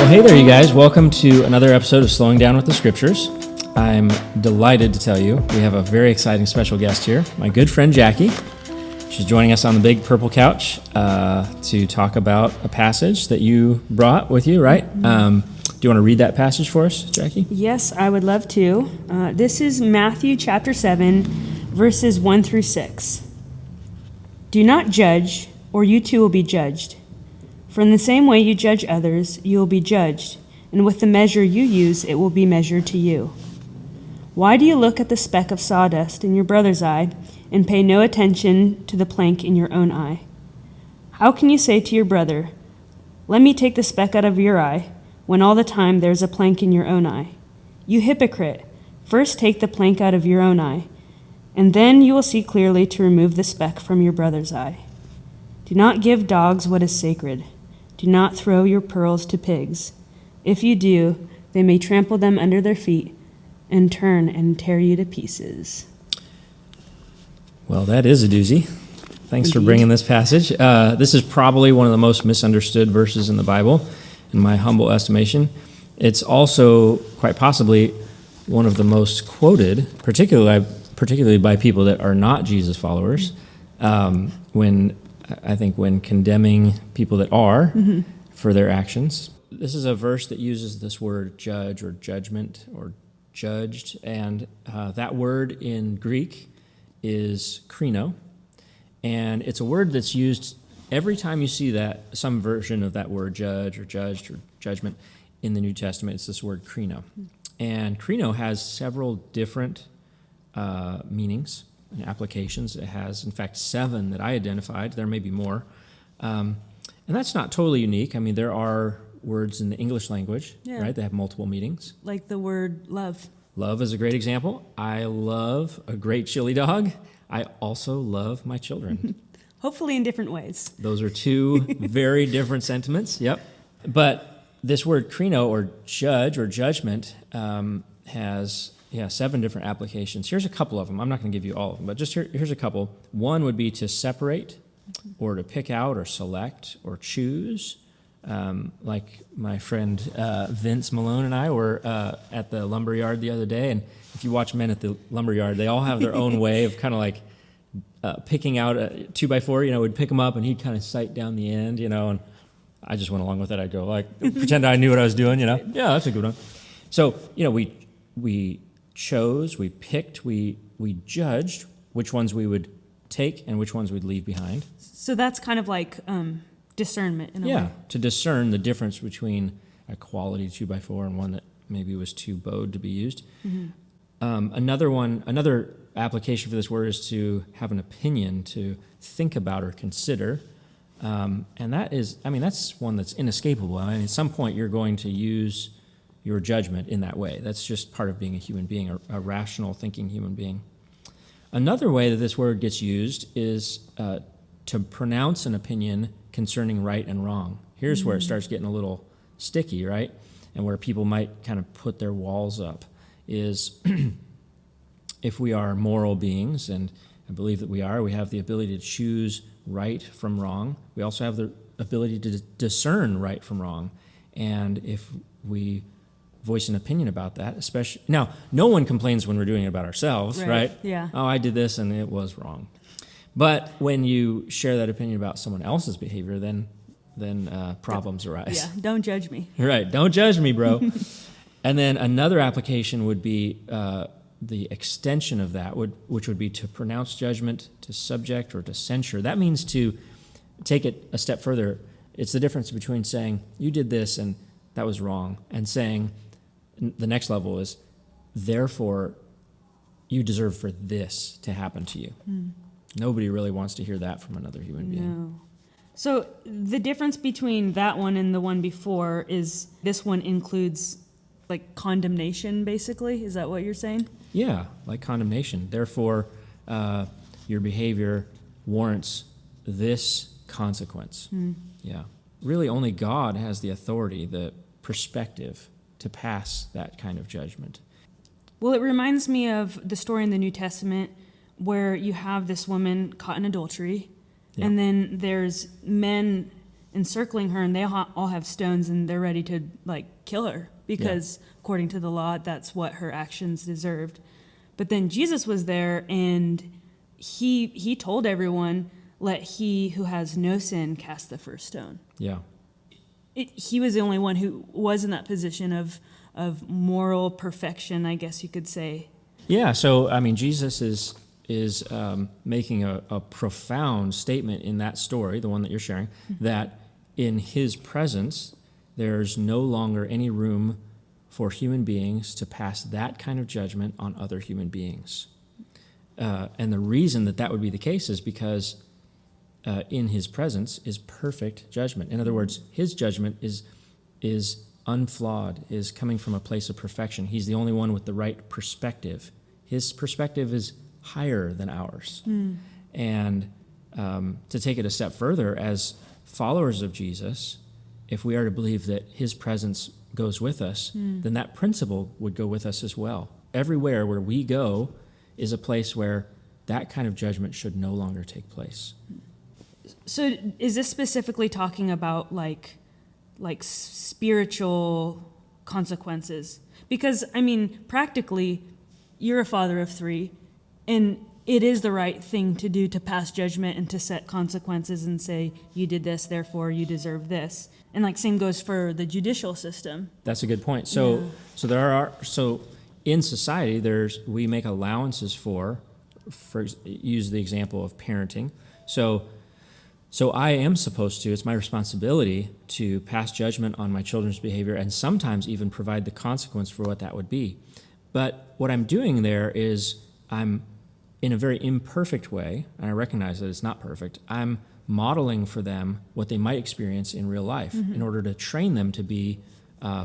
Well, hey there, you guys. Welcome to another episode of Slowing Down with the Scriptures. I'm delighted to tell you we have a very exciting special guest here, my good friend Jackie. She's joining us on the big purple couch to talk about a passage that you brought with you, right? Do you want to read that passage for us, Jackie? Yes, I would love to. This is Matthew chapter 7, verses 1 through 6. Do not judge, or you too will be judged. For in the same way you judge others, you will be judged, and with the measure you use, it will be measured to you. Why do you look at the speck of sawdust in your brother's eye and pay no attention to the plank in your own eye? How can you say to your brother, "Let me take the speck out of your eye," when all the time there is a plank in your own eye? You hypocrite, first take the plank out of your own eye, and then you will see clearly to remove the speck from your brother's eye. Do not give dogs what is sacred. Do not throw your pearls to pigs. If you do, they may trample them under their feet and turn and tear you to pieces. Well, that is a doozy. Thanks for bringing this passage. This is probably one of the most misunderstood verses in the Bible, in my humble estimation. It's also quite possibly one of the most quoted, particularly by people that are not Jesus followers, when condemning people that are for their actions. This is a verse that uses this word judge or judgment or judged, and that word in Greek is krino, and it's a word that's used every time you see that, some version of that word judge or judged or judgment in the New Testament. It's this word krino, and krino has several different meanings and applications. It has, in fact, 7 that I identified. There may be more. And that's not totally unique. I mean, there are words in the English language, right? They have multiple meanings. Like the word love. Love is a great example. I love a great chili dog. I also love my children. Hopefully in different ways. Those are 2 very different sentiments. Yep. But this word krino, or judge or judgment, has 7 different applications. Here's a couple of them. I'm not going to give you all of them, but just here's a couple. One would be to separate, or to pick out, or select, or choose. Like my friend Vince Malone and I were at the lumberyard the other day, and if you watch men at the lumberyard, they all have their own way of kind of like picking out a 2x4. We'd pick them up, and he'd kind of sight down the end, and I just went along with it. I'd go like pretend I knew what I was doing. Yeah, that's a good one. So we chose, we picked, we judged which ones we would take and which ones we'd leave behind. So that's kind of like discernment in a way. Yeah, to discern the difference between a quality 2x4 and one that maybe was too bowed to be used. Another application for this word is to have an opinion, to think about or consider. And that's one that's inescapable. At some point you're going to use your judgment in that way. That's just part of being a human being, a rational thinking human being. Another way that this word gets used is to pronounce an opinion concerning right and wrong. Here's where it starts getting a little sticky, right? And where people might kind of put their walls up is if we are moral beings, and I believe that we are, we have the ability to choose right from wrong. We also have the ability to discern right from wrong. And if we voice an opinion about that, especially now, no one complains when we're doing it about ourselves, right? Yeah. Oh, I did this and it was wrong. But when you share that opinion about someone else's behavior, then problems arise. Yeah, don't judge me. Right, don't judge me, bro. And then another application would be the extension of that, which would be to pronounce judgment, to subject, or to censure. That means to take it a step further. It's the difference between saying, you did this and that was wrong, and saying, the next level is, therefore, you deserve for this to happen to you. Nobody really wants to hear that from another human being. No. So the difference between that one and the one before is this one includes like condemnation, basically? Is that what you're saying? Yeah, like condemnation. Therefore, your behavior warrants this consequence. Yeah. Really, only God has the authority, the perspective to pass that kind of judgment. Well, it reminds me of the story in the New Testament where you have this woman caught in adultery, and then there's men encircling her, and they all have stones, and they're ready to like kill her because according to the law, that's what her actions deserved. But then Jesus was there, and he told everyone, "Let he who has no sin cast the first stone." Yeah. He was the only one who was in that position of moral perfection, I guess you could say. Yeah. So I mean, Jesus is making a profound statement in that story, the one that you're sharing, that in his presence, there's no longer any room for human beings to pass that kind of judgment on other human beings. And the reason that would be the case is because in his presence is perfect judgment. In other words, his judgment is unflawed, is coming from a place of perfection. He's the only one with the right perspective. His perspective is higher than ours. And to take it a step further, as followers of Jesus, if we are to believe that his presence goes with us, then that principle would go with us as well. Everywhere where we go is a place where that kind of judgment should no longer take place. So is this specifically talking about like spiritual consequences? Because, I mean, practically, you're a father of three, and it is the right thing to do to pass judgment and to set consequences and say, you did this, therefore you deserve this. And like same goes for the judicial system. That's a good point. So in society, we make allowances for use the example of parenting. So I am supposed to, it's my responsibility to pass judgment on my children's behavior and sometimes even provide the consequence for what that would be. But what I'm doing there is I'm, in a very imperfect way, and I recognize that it's not perfect, I'm modeling for them what they might experience in real life in order to train them to be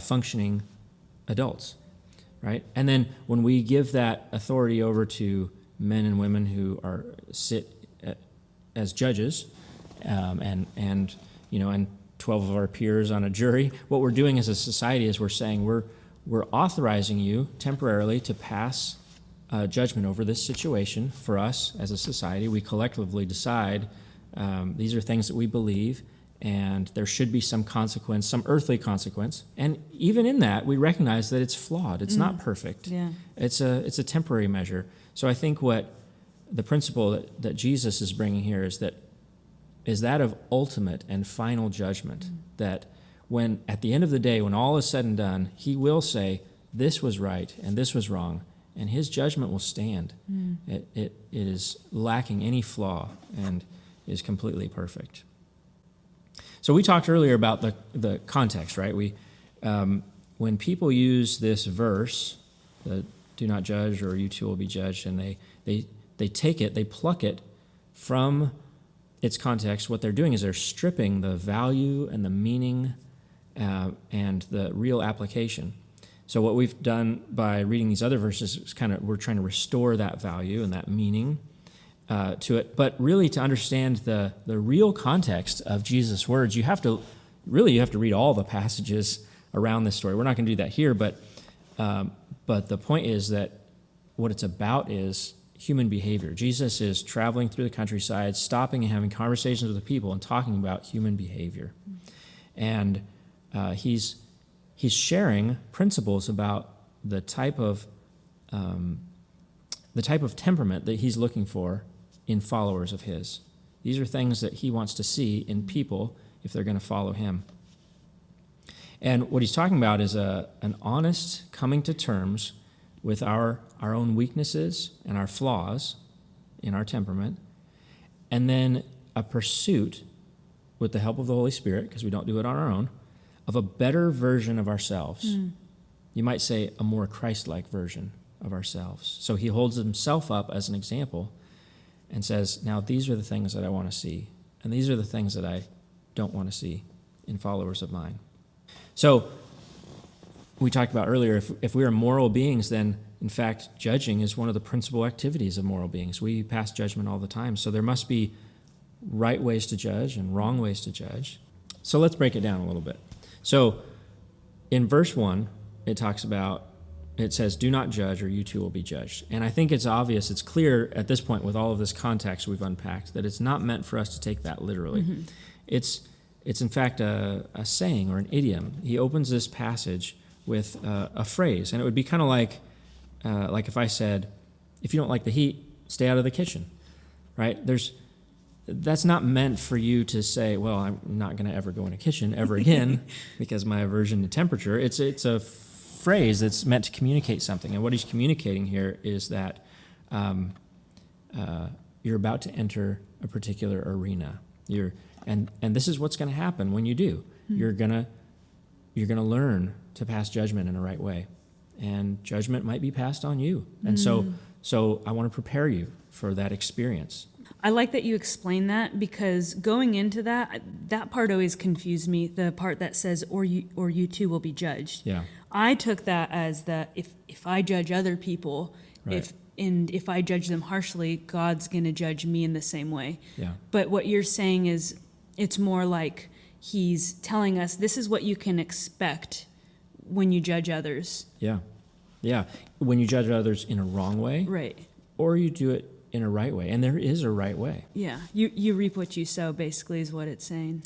functioning adults, right? And then when we give that authority over to men and women who sit as judges, and 12 of our peers on a jury, what we're doing as a society is we're saying we're authorizing you temporarily to pass judgment over this situation for us as a society. We collectively decide these are things that we believe, and there should be some consequence, some earthly consequence. And even in that, we recognize that it's flawed. It's not perfect. Yeah. It's a temporary measure. So I think what the principle that Jesus is bringing here is that of ultimate and final judgment, that when at the end of the day, when all is said and done, he will say, this was right and this was wrong, and his judgment will stand. It is lacking any flaw and is completely perfect. So we talked earlier about the context, right? When people use this verse, the do not judge or you too will be judged, and they take it, they pluck it from its context, what they're doing is they're stripping the value and the meaning and the real application. So what we've done by reading these other verses is we're trying to restore that value and that meaning to it. But really, to understand the real context of Jesus' words, you have to read all the passages around this story. We're not going to do that here, but the point is that what it's about is human behavior. Jesus is traveling through the countryside, stopping and having conversations with the people and talking about human behavior. And he's sharing principles about the type of temperament that he's looking for in followers of his. These are things that he wants to see in people if they're going to follow him. And what he's talking about is an honest coming to terms with our own weaknesses and our flaws in our temperament, and then a pursuit, with the help of the Holy Spirit, because we don't do it on our own, of a better version of ourselves. You might say a more Christ-like version of ourselves. So he holds himself up as an example and says, now these are the things that I want to see, and these are the things that I don't want to see in followers of mine. So we talked about earlier, if we are moral beings, then in fact, judging is one of the principal activities of moral beings. We pass judgment all the time. So there must be right ways to judge and wrong ways to judge. So let's break it down a little bit. So in verse 1, it says, do not judge or you too will be judged. And I think it's obvious, it's clear at this point with all of this context we've unpacked, that it's not meant for us to take that literally. It's in fact a saying or an idiom. He opens this passage with a phrase, and it would be kind of like if I said, if you don't like the heat, stay out of the kitchen, right? That's not meant for you to say, well, I'm not going to ever go in a kitchen ever again because my aversion to temperature. It's a phrase that's meant to communicate something. And what he's communicating here is that you're about to enter a particular arena. And this is what's going to happen when you do. You're going to learn to pass judgment in the right way. And judgment might be passed on you. And so I want to prepare you for that experience. I like that you explain that, because going into that part always confused me, the part that says, or you too will be judged. Yeah. I took that as if I judge other people, Right. if I judge them harshly, God's going to judge me in the same way. Yeah. But what you're saying is it's more like he's telling us this is what you can expect when you judge others. Yeah. Yeah. When you judge others in a wrong way, Right. or you do it in a right way. And there is a right way. Yeah. You reap what you sow, basically, is what it's saying.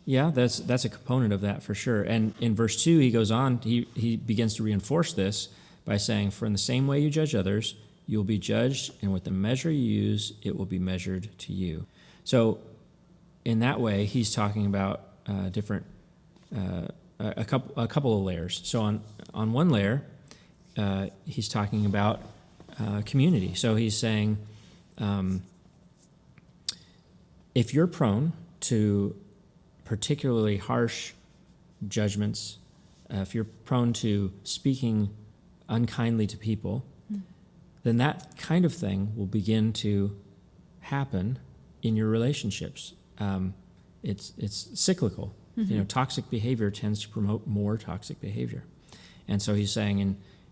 Yeah, that's a component of that for sure. And in verse 2, he goes on, he begins to reinforce this by saying, for in the same way you judge others, you will be judged, and with the measure you use, it will be measured to you. So in that way, he's talking about a couple of layers. So on one layer, he's talking about community. So he's saying, if you're prone to particularly harsh judgments, if you're prone to speaking unkindly to people, then that kind of thing will begin to happen in your relationships. It's cyclical. Toxic behavior tends to promote more toxic behavior. And so he's saying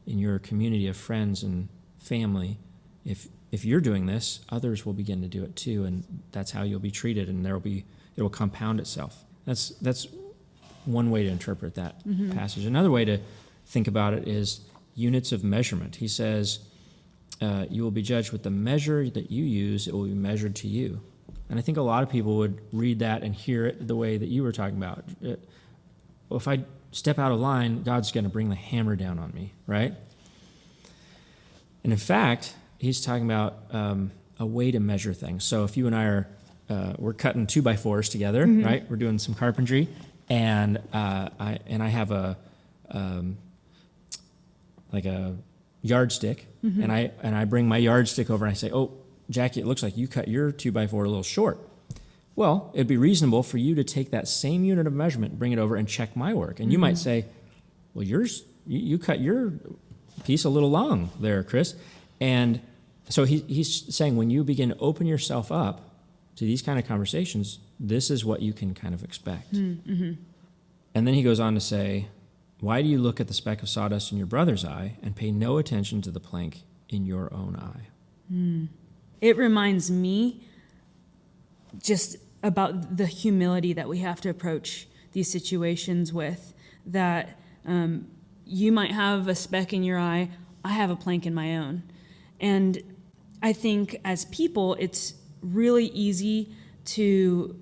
in your community of friends and family, if you're doing this, others will begin to do it too, and that's how you'll be treated, and it will compound itself. That's one way to interpret that passage. Another way to think about it is units of measurement. He says, you will be judged with the measure that you use, it will be measured to you. And I think a lot of people would read that and hear it the way that you were talking about. If I step out of line, God's going to bring the hammer down on me, right? And in fact, he's talking about a way to measure things. So if you and I we're cutting 2x4s together, right? We're doing some carpentry, and I have a yardstick, and I bring my yardstick over and I say, "Oh, Jackie, it looks like you cut your 2x4 a little short." Well, it'd be reasonable for you to take that same unit of measurement, bring it over, and check my work. And you might say, "Well, you cut your piece a little long there, Chris." And so he's saying when you begin to open yourself up to these kind of conversations, this is what you can kind of expect. And then he goes on to say, why do you look at the speck of sawdust in your brother's eye and pay no attention to the plank in your own eye? It reminds me just about the humility that we have to approach these situations with, that you might have a speck in your eye, I have a plank in my own. And I think as people, it's really easy to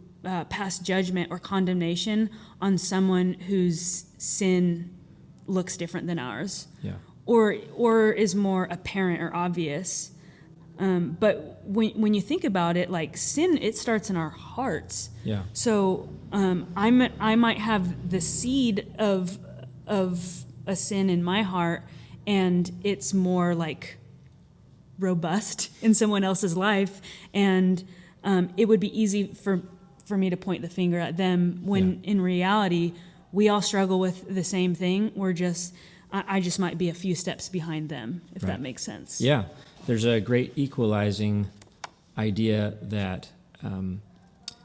pass judgment or condemnation on someone whose sin looks different than ours, or is more apparent or obvious. But when you think about it, like sin, it starts in our hearts. Yeah. So I might have the seed of a sin in my heart, and it's more like robust in someone else's life, and it would be easy for me to point the finger at them when in reality we all struggle with the same thing. I just might be a few steps behind them, if that makes sense. Yeah, there's a great equalizing idea that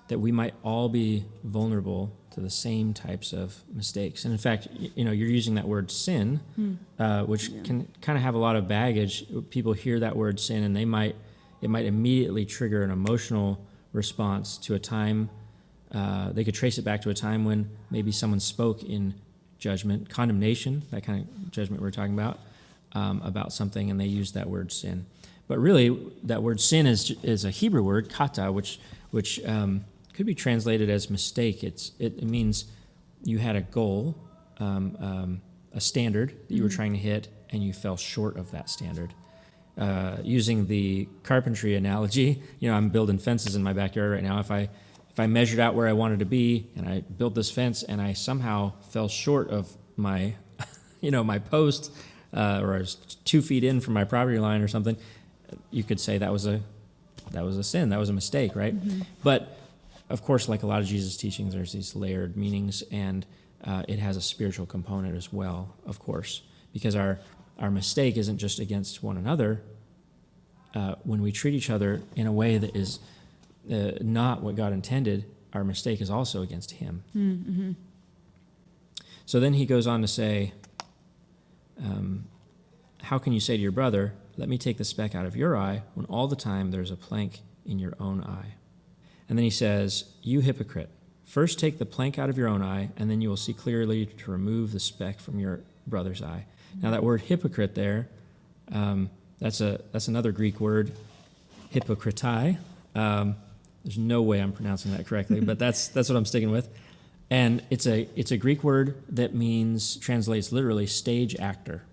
we might all be vulnerable to the same types of mistakes. And in fact, you're using that word sin, which can kind of have a lot of baggage. People hear that word sin, and it might immediately trigger an emotional response to a time. They could trace it back to a time when maybe someone spoke in judgment, condemnation, that kind of judgment we're talking about something, and they used that word sin. But really, that word sin is a Hebrew word, kata, which could could be translated as mistake. It means you had a goal, a standard that you were trying to hit, and you fell short of that standard. Using the carpentry analogy, I'm building fences in my backyard right now. If I measured out where I wanted to be and I built this fence and I somehow fell short of my, my post, or I was 2 feet in from my property line or something, you could say that was a sin, that was a mistake, right? But of course, like a lot of Jesus' teachings, there's these layered meanings, and it has a spiritual component as well, of course, because our mistake isn't just against one another. When we treat each other in a way that is not what God intended, our mistake is also against Him. Mm-hmm. So then he goes on to say, how can you say to your brother, let me take the speck out of your eye, when all the time there's a plank in your own eye? And then he says, you hypocrite, first take the plank out of your own eye, and then you will see clearly to remove the speck from your brother's eye. Now that word hypocrite there, that's another Greek word, hypocritai. There's no way I'm pronouncing that correctly, but that's what I'm sticking with. And it's a Greek word that translates literally stage actor.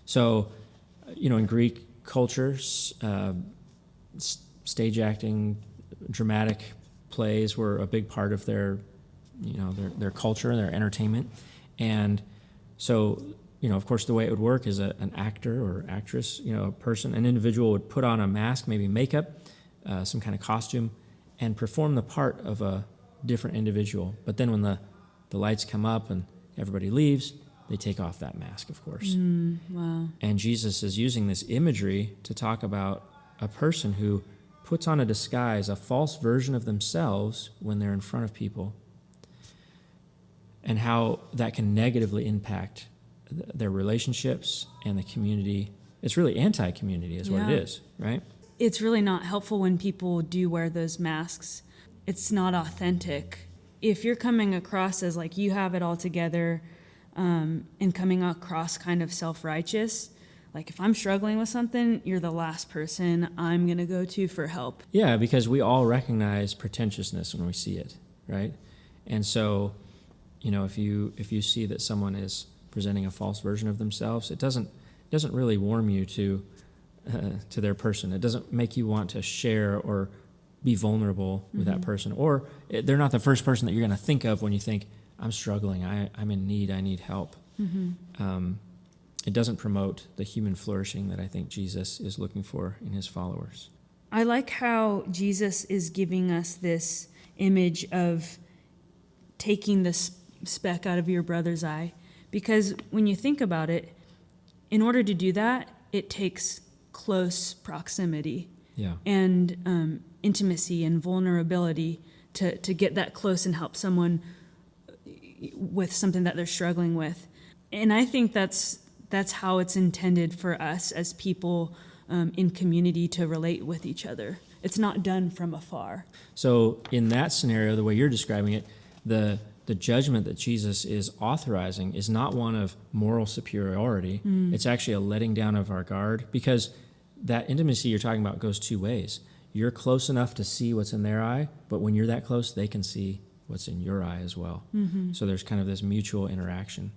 So, in Greek cultures, stage acting, dramatic plays were a big part of their culture, their entertainment. And so, of course, the way it would work is an actor or actress, an individual would put on a mask, maybe makeup, some kind of costume, and perform the part of a different individual. But then when the lights come up and everybody leaves, they take off that mask, of course. Wow. And Jesus is using this imagery to talk about a person who puts on a disguise, a false version of themselves when they're in front of people, and how that can negatively impact their relationships and the community. It's really anti-community is what it is, right? It's really not helpful when people do wear those masks. It's not authentic. If you're coming across as like you have it all together, and coming across kind of self-righteous, like if I'm struggling with something, you're the last person I'm going to go to for help. Yeah, because we all recognize pretentiousness when we see it, right? And so, if you see that someone is presenting a false version of themselves, it doesn't really warm you to their person. It doesn't make you want to share or be vulnerable with that person. Or they're not the first person that you're going to think of when you think, I'm struggling, I'm in need, I need help. It doesn't promote the human flourishing that I think Jesus is looking for in his followers. I like how Jesus is giving us this image of taking the speck out of your brother's eye, because when you think about it, in order to do that, it takes close proximity and intimacy and vulnerability to get that close and help someone with something that they're struggling with. And I think that's how it's intended for us as people in community to relate with each other. It's not done from afar. So in that scenario, the way you're describing it, the judgment that Jesus is authorizing is not one of moral superiority. It's actually a letting down of our guard, because that intimacy you're talking about goes two ways. You're close enough to see what's in their eye, but when you're that close, they can see what's in your eye as well. So there's kind of this mutual interaction.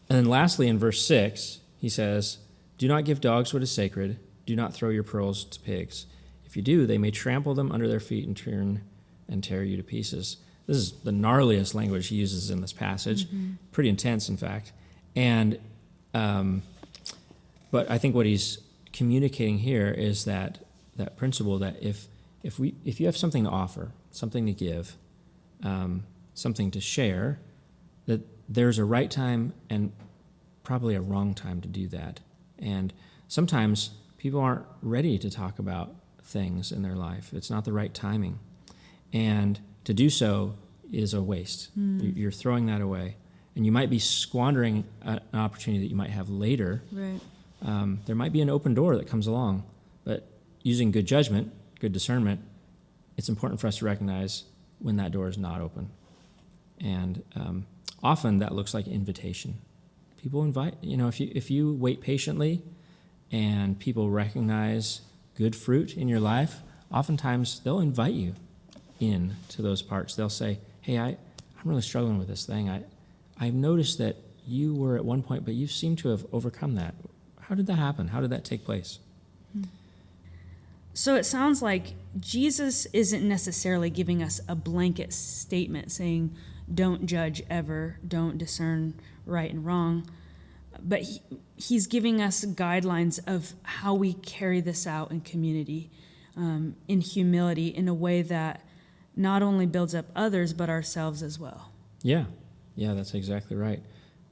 And then lastly, in verse 6, he says, do not give dogs what is sacred. Do not throw your pearls to pigs. If you do, they may trample them under their feet and turn and tear you to pieces. This is the gnarliest language he uses in this passage. Pretty intense, in fact. And but I think what he's communicating here is that principle that if you have something to offer, something to give, something to share, that there's a right time and probably a wrong time to do that. And sometimes people aren't ready to talk about things in their life. It's not the right timing. And to do so is a waste. You're throwing that away. And you might be squandering an opportunity that you might have later. Right. There might be an open door that comes along. But using good judgment, good discernment, it's important for us to recognize when that door is not open. And often that looks like invitation. People invite, if you wait patiently and people recognize good fruit in your life, oftentimes they'll invite you in to those parts. They'll say, hey, I'm really struggling with this thing. I've noticed that you were at one point, but you seem to have overcome that. How did that happen? How did that take place? So it sounds like Jesus isn't necessarily giving us a blanket statement saying, don't judge ever, don't discern right and wrong. But he's giving us guidelines of how we carry this out in community, in humility, in a way that not only builds up others, but ourselves as well. Yeah, that's exactly right.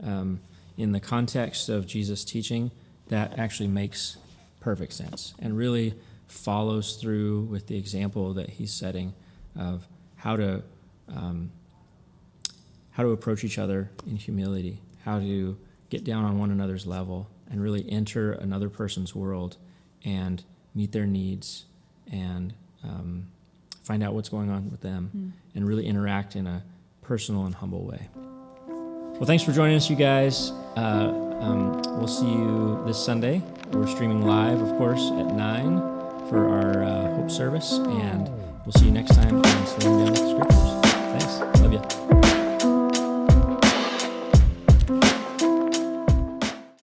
In the context of Jesus' teaching, that actually makes perfect sense and really follows through with the example that he's setting of how to approach each other in humility, how to get down on one another's level and really enter another person's world and meet their needs and find out what's going on with them and really interact in a personal and humble way. Well, thanks for joining us, you guys. We'll see you this Sunday. We're streaming live, of course, at 9 for our Hope service, and we'll see you next time on Slowing Down with the Scriptures.